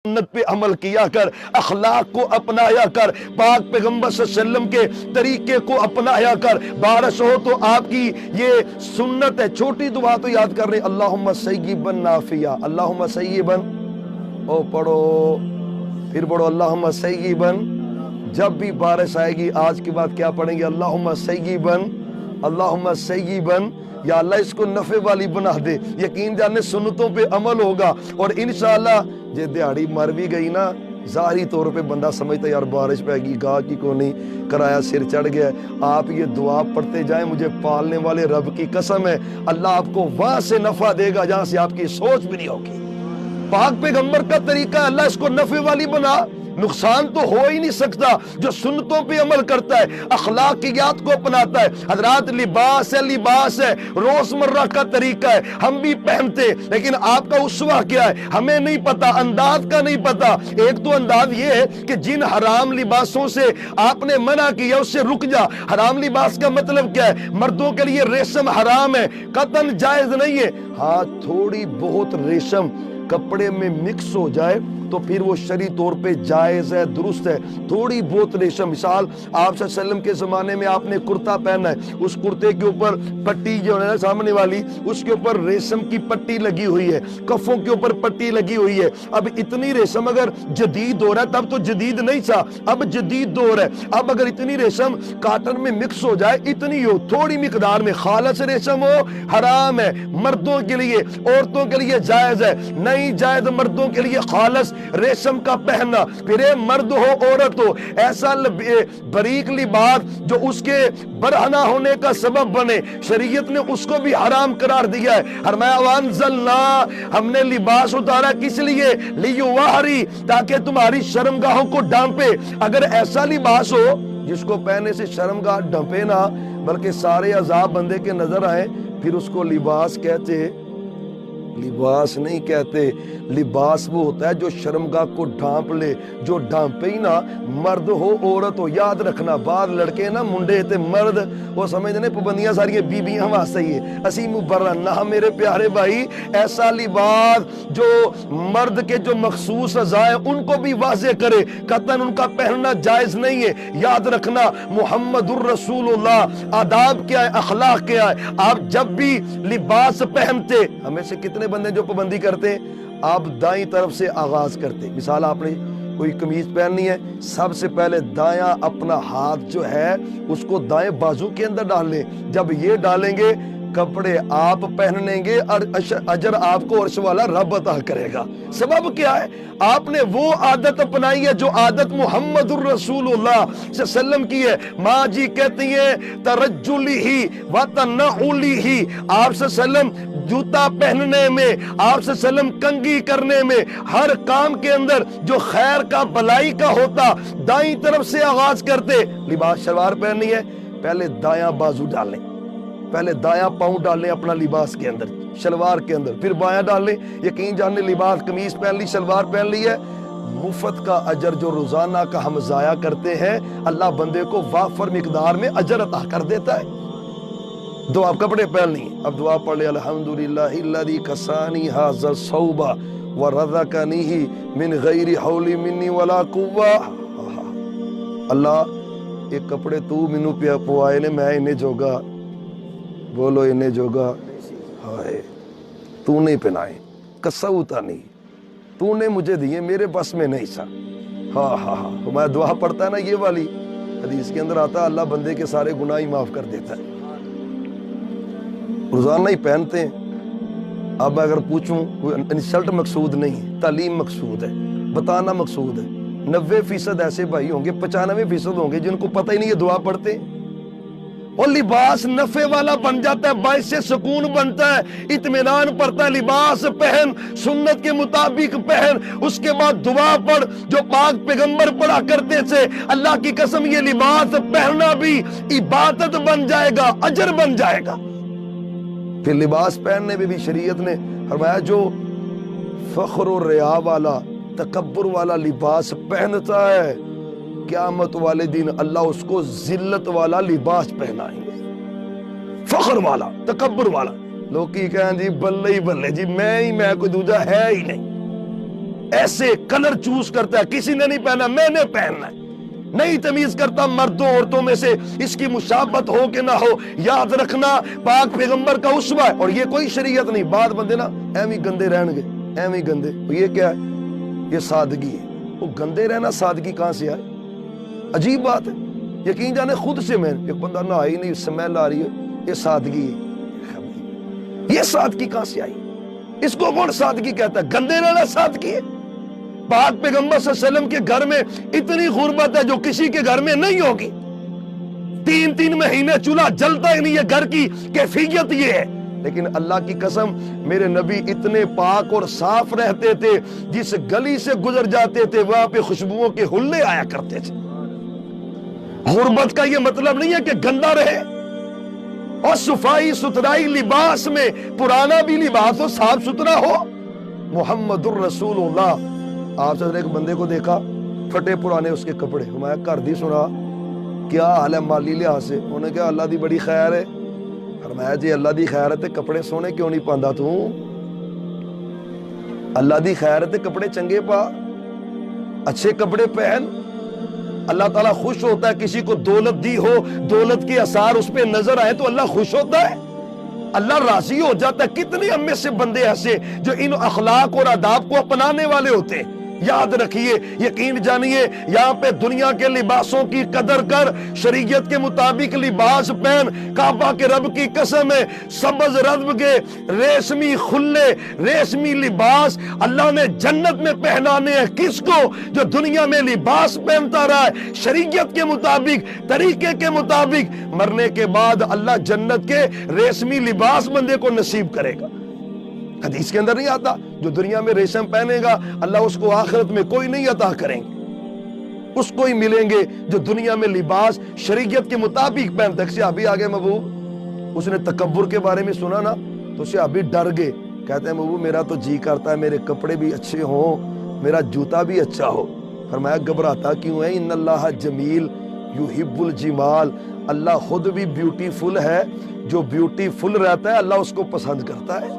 سنت پہ عمل کیا کر، اخلاق کو اپنایا کر، پاک پیغمبر صلی اللہ علیہ وسلم کے طریقے کو اپنایا کر۔ بارش ہو تو آپ کی یہ سنت ہے، چھوٹی دعا تو یاد کر رہے، اللہم سیبا نافعا، اللہم سیبا، او پڑھو پھر پڑھو اللہم سیبا۔ جب بھی بارش آئے گی آج کے بعد کیا پڑھیں گے؟ اللہم سیبا، اللہم سیبا، یا اللہ اس کو نفع والی بنا دے۔ یقین جانے سنتوں پہ عمل ہوگا اور انشاءاللہ یہ دیہڑی مر بھی گئی نا، ظاہری طور پہ بندہ سمجھتا ہے یار بارش پہ گی، گاہ کی کو نہیں، کرایہ سر چڑھ گیا۔ آپ یہ دعا پڑھتے جائیں، مجھے پالنے والے رب کی قسم ہے اللہ آپ کو وہاں سے نفع دے گا جہاں سے آپ کی سوچ بھی نہیں ہوگی۔ پاک پیغمبر کا طریقہ اللہ اس کو نفع والی بنا، نقصان تو ہو ہی نہیں سکتا جو سنتوں پہ عمل کرتا ہے، اخلاقیات کو اپناتا ہے۔ حضرات لباس ہے، روزمرہ کا طریقہ ہے، ہم بھی پہنتے، لیکن آپ کا اسوہ کیا ہے ہمیں نہیں پتا، انداز کا نہیں پتا۔ ایک تو انداز یہ ہے کہ جن حرام لباسوں سے آپ نے منع کیا اس سے رک جا۔ حرام لباس کا مطلب کیا ہے؟ مردوں کے لیے ریشم حرام ہے، قطن جائز نہیں ہے۔ ہاں تھوڑی بہت ریشم کپڑے میں مکس ہو جائے تو پھر وہ شرعی طور پہ جائز ہے، درست ہے۔ تھوڑی بہت ریشم، مثال آپ صلی اللہ علیہ وسلم کے زمانے میں آپ نے کرتا پہنا ہے، اس کرتے کے اوپر پٹی جو ہے نا سامنے والی، اس کے اوپر ریشم کی پٹی لگی ہوئی ہے، کفوں کے اوپر پٹی لگی ہوئی ہے۔ اب اتنی ریشم اگر جدید دور ہے تب تو جدید نہیں تھا، اب جدید دور ہے، اب اگر اتنی ریشم کاٹن میں مکس ہو جائے، اتنی ہو تھوڑی مقدار میں، خالص ریشم ہو حرام ہے مردوں کے لیے، عورتوں کے لیے جائز ہے، نہیں جائز مردوں کے لیے خالص ریشم کا پہننا۔ پھر مرد ہو عورت ہو، ایسا باریک لباس جو اس کے برہنہ ہونے کا سبب بنے، شریعت نے اس کو بھی حرام قرار دیا ہے۔ فرمایا وانزلنا، ہم نے لباس اتارا کس لیے؟ لیواہری، تاکہ تمہاری شرمگاہوں کو ڈھانپے۔ اگر ایسا لباس ہو جس کو پہننے سے شرمگاہ ڈھانپے نہ بلکہ سارے عذاب بندے کے نظر آئے، پھر اس کو لباس کہتے، لباس نہیں کہتے۔ لباس وہ ہوتا ہے جو شرمگاہ کو ڈھانپ لے، جو ڈھانپے ہی نہ، مرد ہو عورت ہو۔ یاد رکھنا بعض لڑکے نا منڈے تے مرد وہ سمجھتے ہیں پابندیاں ساری بیویاں واسطے ہی ہے، اسی مبرر نہ میرے پیارے بھائی۔ ایسا لباس جو مرد کے جو مخصوص اعضاء ہیں ان کو بھی واضح کرے، قطعاً ان کا پہننا جائز نہیں ہے۔ یاد رکھنا محمد الرسول اللہ، آداب کیا ہے، اخلاق کیا ہے۔ آپ جب بھی لباس پہنتے، ہمیں سے کتنے بندے جو پابندی کرتے ہیں، آپ دائیں طرف سے آغاز کرتے۔ مثال آپ نے کوئی قمیض پہننی ہے، سب سے پہلے دایاں اپنا ہاتھ جو ہے اس کو دائیں بازو کے اندر ڈال لیں۔ جب یہ ڈالیں گے کپڑے آپ پہنیں گے اور اجر آپ کو عرش والا رب عطا کرے گا۔ سبب کیا ہے؟ آپ نے وہ عادت اپنائی ہے جو عادت محمد الرسول اللہ صلی اللہ علیہ وسلم کی ہے۔ ماں جی کہتی ہیں ترجلی ہی و تنعلی ہی، آپ صلی اللہ علیہ وسلم جوتا پہننے میں، آپ صلی اللہ علیہ وسلم کنگھی کرنے میں، ہر کام کے اندر جو خیر کا بلائی کا ہوتا دائیں طرف سے آغاز کرتے۔ لباس شلوار پہننی ہے، پہلے دایاں بازو ڈالیں، پہلے دایاں پاؤں ڈالیں اپنا لباس کے اندر، شلوار کے اندر، پھر بایاں ڈالیں۔ یقین جاننے لباس قمیض پہن لی، شلوار پہن لی ہے، مفت کا اجر جو روزانہ کا ہم ضائع کرتے ہیں اللہ بندے کو وافر مقدار میں اجر عطا کر دیتا ہے۔ دعا کپڑے پہن لی، اب دعا پڑھ لے الحمدللہ الذی کسانی ھذا الثوب ورزقنی من غیر حول منی ولا قوہ۔ اللہ یہ کپڑے تو مینوں پیا پوائے نے، میں انہیں جوگا، بولو انہیں جوگا ہائے تو نہیں پہنائے، کسوتا نہیں، تو نے مجھے دیے، میرے بس میں نہیں سا۔ ہاں ہاں ہاں، تو میں دعا پڑھتا ہے نا یہ والی، حدیث کے اندر آتا ہے اللہ بندے کے سارے گناہ ہی معاف کر دیتا ہے۔ روزانہ ہی پہنتے ہیں۔ اب اگر پوچھوں، انسلٹ مقصود نہیں، تعلیم مقصود ہے، بتانا مقصود ہے۔ 90% ایسے بھائی ہوں گے، 95% ہوں گے جن کو پتہ ہی نہیں یہ دعا پڑھتے ہیں۔ اور لباس نفع والا بن جاتا ہے، باعث سکون بنتا ہے، اطمینان پڑتا ہے۔ لباس پہن، سنت کے مطابق پہن، اس کے بعد دعا پڑھ جو پاک پیغمبر پڑھا کرتے تھے۔ اللہ کی قسم یہ لباس پہننا بھی عبادت بن جائے گا، اجر بن جائے گا۔ پھر لباس پہننے میں بھی شریعت نے فرمایا جو فخر و ریا والا، تکبر والا لباس پہنتا ہے، قیامت والے دن اللہ اس کو ذلت والا لباس پہنائیں گے، فخر والا، تکبر والا۔ لوگ کی کہیں جی بلے ہی بلے جی، میں کوئی دوجا ہے ہی نہیں۔ ایسے کلر چوز کرتا ہے، کسی نے نہیں پہنا میں نے پہننا ہے، نہیں تمیز کرتا مردوں عورتوں میں سے اس کی مشابہت ہو کہ نہ ہو۔ یاد رکھنا پاک پیغمبر کا اسوہ ہے، اور یہ کوئی شریعت نہیں۔ بعد بندے نا ایویں گندے رہن گے، ایویں گندے، یہ کیا ہے؟ یہ سادگی ہے۔ وہ گندے رہنا سادگی کہاں سے آئے؟ عجیب بات ہے۔ یقین جانے خود سے میں ایک بندہ نہ آئی نہیں، سمیل آ رہی ہے، یہ سادگی ہے۔ یہ سادگی کہاں سے آئی؟ اس کو کون سادگی کہتا ہے؟ گندے رہنا سادگی ہے؟ پاک پیغمبر صلی اللہ علیہ وسلم کے گھر میں اتنی غربت ہے جو کسی کے گھر میں نہیں ہوگی۔ 3 مہینے چولہا جلتا ہی نہیں ہے، گھر کی کیفیت یہ ہے۔ لیکن اللہ کی قسم میرے نبی اتنے پاک اور صاف رہتے تھے، جس گلی سے گزر جاتے تھے وہاں پہ خوشبوؤں کے حلے آیا کرتے تھے۔ غربت کا یہ مطلب نہیں ہے کہ گندا رہے، اور صفائی ستھرائی لباس میں پرانا بھی لباس ہو، صاف ستھرا ہو۔ محمد الرسول اللہ، آپ سے ایک بندے کو دیکھا پھٹے پرانے اس کے کپڑے، میں گھر دی سنا کیا حال ہے مالی لحاظ سے؟ انہوں نے کہا اللہ دی بڑی خیر ہے۔ فرمایا جی اللہ دی خیر ہے تے کپڑے سونے کیوں نہیں پاندا تو؟ اللہ دی خیر ہے تے کپڑے چنگے پا، اچھے کپڑے پہن۔ اللہ تعالیٰ خوش ہوتا ہے کسی کو دولت دی ہو، دولت کے اثار اس پہ نظر آئے تو اللہ خوش ہوتا ہے، اللہ راضی ہو جاتا ہے۔ کتنے ہم میں سے بندے ایسے جو ان اخلاق اور آداب کو اپنانے والے ہوتے ہیں۔ یاد رکھیے، یقین جانیے، یہاں پہ دنیا کے لباسوں کی قدر کر، شریعت کے مطابق لباس پہن۔ کعبہ کے رب کی قسم ہے، سبز رب کے ریشمی خلے، ریشمی لباس اللہ نے جنت میں پہنانے ہیں۔ کس کو؟ جو دنیا میں لباس پہنتا رہا ہے شریعت کے مطابق، طریقے کے مطابق، مرنے کے بعد اللہ جنت کے ریشمی لباس بندے کو نصیب کرے گا۔ حدیث کے اندر نہیں آتا جو دنیا میں ریشم پہنے گا اللہ اس کو آخرت میں کوئی نہیں عطا کریں گے، اس کو ہی ملیں گے جو دنیا میں لباس شریعت کے مطابق پہنتا ہے۔ صحابی آگے محبوب، اس نے تکبر کے بارے میں سنا نا تو صحابی ڈر گئے، کہتے ہیں محبوب میرا تو جی کرتا ہے میرے کپڑے بھی اچھے ہوں، میرا جوتا بھی اچھا ہو۔ فرمایا گھبراتا کیوں ہے؟ ان اللہ جمیل یحب الجمال، اللہ خود بھی بیوٹیفل ہے، جو بیوٹیفل رہتا ہے اللہ اس کو پسند کرتا ہے۔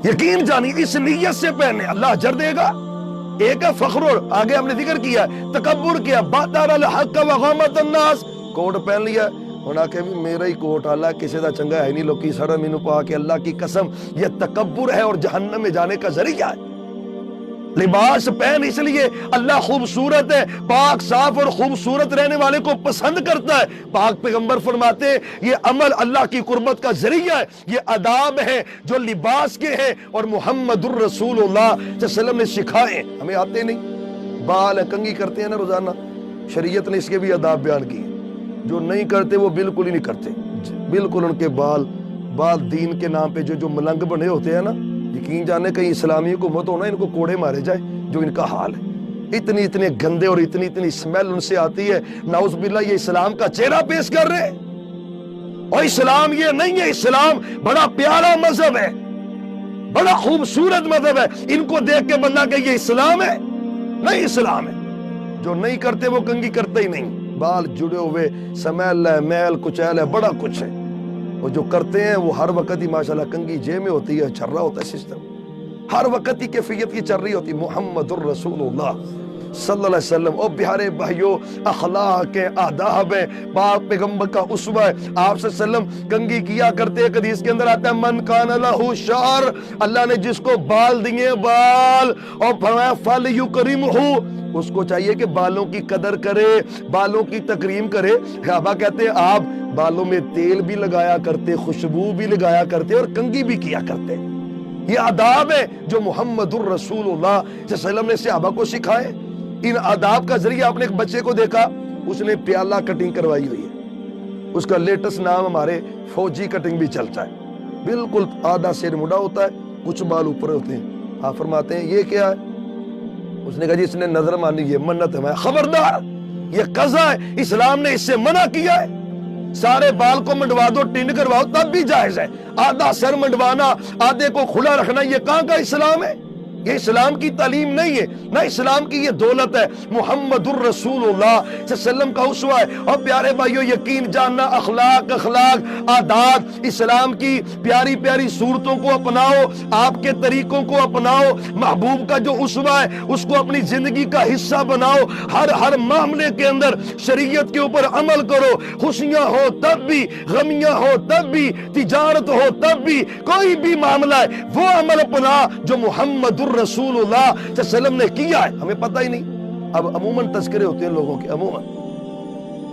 یقین جانی اس نیت سے پہنے اللہ اجر دے گا۔ ایک ہے فخر، آگے ہم نے ذکر کیا ہے، تکبر کیا، بادر الحق وغامت الناس، کوٹ پہن لیا، ہونا کہ بھی میرا ہی کوٹ اللہ کسی دا چنگا ہے نہیں، لوکی سڑا مینو پا کے، اللہ کی قسم یہ تکبر ہے اور جہنم میں جانے کا ذریعہ ہے۔ لباس پہن اس لیے اللہ خوبصورت ہے، پاک صاف اور خوبصورت رہنے والے کو پسند کرتا ہے۔ پاک پیغمبر فرماتے ہیں یہ عمل اللہ کی قربت کا ذریعہ ہے، یہ آداب ہے جو لباس کے ہیں اور محمد الرسول اللہ صلی اللہ علیہ وسلم نے سکھائے، ہمیں آتے نہیں۔ بال کنگھی کرتے ہیں نا روزانہ، شریعت نے اس کے بھی آداب بیان کیے، جو نہیں کرتے وہ بالکل ہی نہیں کرتے، بالکل ان کے بال دین کے نام پہ جو ملنگ بنے ہوتے ہیں نا، یقین جانے کہیں اسلامی حکومت ہونا ان کو کوڑے مارے جائے، جو ان کا حال ہے۔ اتنے گندے اور اتنی اسمیل ان سے آتی ہے، نعوذ باللہ یہ اسلام کا چہرہ پیش کر رہے ہیں۔ اور اسلام یہ نہیں ہے، اسلام بڑا پیارا مذہب ہے، بڑا خوبصورت مذہب ہے۔ ان کو دیکھ کے بندہ کہ یہ اسلام ہے، نہیں اسلام ہے۔ جو نہیں کرتے وہ کنگھی کرتے ہی نہیں، بال جڑے ہوئے، سمیل ہے، میل کچیل ہے، بڑا کچھ ہے۔ وہ جو کرتے ہیں وہ ہر وقت ہی ماشاءاللہ کنگھی جیب میں ہوتی ہے، چل رہا ہوتا ہے سسٹم، ہر وقت ہی کیفیت کی چل رہی ہوتی۔ محمد الرسول اللہ صلی اللہ علیہ وسلم، اور پیارے بھائیو اخلاق کے آداب ہے، پاک پیغمبر کا اسوہ ہے۔ آپ صلی اللہ علیہ وسلم کنگھی کیا کرتے، حدیث کے اندر آتا ہے من کان لہ شعر، اللہ نے جس کو بال دیے بال، اور فرمایا فلیکرمہ، اس کو چاہیے کہ بالوں کی قدر کرے، بالوں کی تکریم کرے۔ صحابہ کہتے ہیں آپ بالوں میں تیل بھی لگایا کرتے، خوشبو بھی لگایا کرتے اور کنگھی بھی کیا کرتے۔ یہ آداب ہے جو محمد الرسول اللہ صلی اللہ علیہ وسلم نے صحابہ کو سکھائے۔ ان آداب کا ذریعہ آپ نے ایک بچے کو دیکھا، اس نے پیالہ کٹنگ کروائی ہوئی ہے، اس کا لیٹسٹ نام ہمارے فوجی کٹنگ بھی چلتا ہے، بالکل آدھا سر مڑا ہوتا ہے، کچھ بال اوپر ہوتے ہیں۔ آپ فرماتے ہیں یہ کیا ہے؟ اس نے کہا جی اس نے نظر مانی، یہ منت ہے۔ میں خبردار، یہ قضا ہے، اسلام نے اس سے منع کیا ہے۔ سارے بال کو منڈوا دو، ٹینڈ کرواؤ تب بھی جائز ہے، آدھا سر منڈوانا، آدھے کو کھلا رکھنا، یہ کہاں کا اسلام ہے؟ یہ اسلام کی تعلیم نہیں ہے، نہ اسلام کی یہ دولت ہے۔ محمد الرسول اللہ صلی اللہ علیہ وسلم کا اسوہ ہے۔ اور پیارے بھائیو، یقین جاننا، اخلاق عادات، اسلام کی پیاری پیاری صورتوں کو اپناؤ، آپ کے طریقوں کو اپناؤ، محبوب کا جو اسوہ ہے اس کو اپنی زندگی کا حصہ بناؤ، ہر معاملے کے اندر شریعت کے اوپر عمل کرو، خوشیاں ہو تب بھی، غمیاں ہو تب بھی، تجارت ہو تب بھی، کوئی بھی معاملہ ہے وہ عمل اپنا جو محمد الرسول اللہ صلی اللہ علیہ وسلم نے کیا ہے۔ ہمیں پتہ ہی نہیں، اب عموماً تذکرے ہوتے ہیں لوگوں کے، عموماً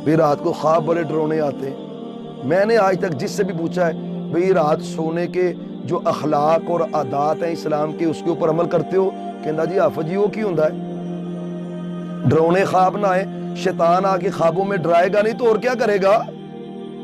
بھی رات کو خواب بڑے ڈرونے آتے ہیں۔ میں نے آج تک جس سے بھی پوچھا ہے بھئی رات سونے کے جو اخلاق اور عادات ہیں اسلام کے، اس کے اوپر عمل کرتے ہو؟ کہنا جی آفت جی وہ کی ہوندا ہے، ڈرونے خواب نہ آئے، شیطان آ کے خوابوں میں ڈرائے گا نہیں تو اور کیا کرے گا؟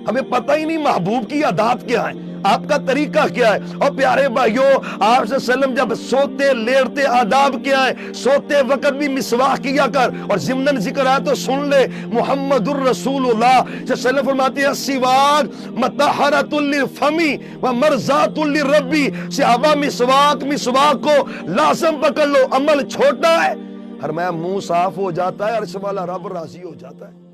ہمیں پتہ ہی نہیں محبوب کی عادات کیا ہیں، آپ کا طریقہ کیا ہے۔ اور پیارے بھائیو، آپ صلی اللہ علیہ وسلم جب سوتے لیٹتے آداب کیا ہے؟ سوتے وقت بھی مسواک کیا کر، اور ضمناً ذکر ہے تو سن لے، محمد الرسول اللہ صلی اللہ علیہ وسلم فرماتے ہیں السواک مطہرۃ للفم ومرضات للرب۔ صحابہ مسواک کو لازم پکڑ لو، عمل چھوٹا ہے، فرمایا منہ صاف ہو جاتا ہے، عرش والا رب راضی ہو جاتا ہے۔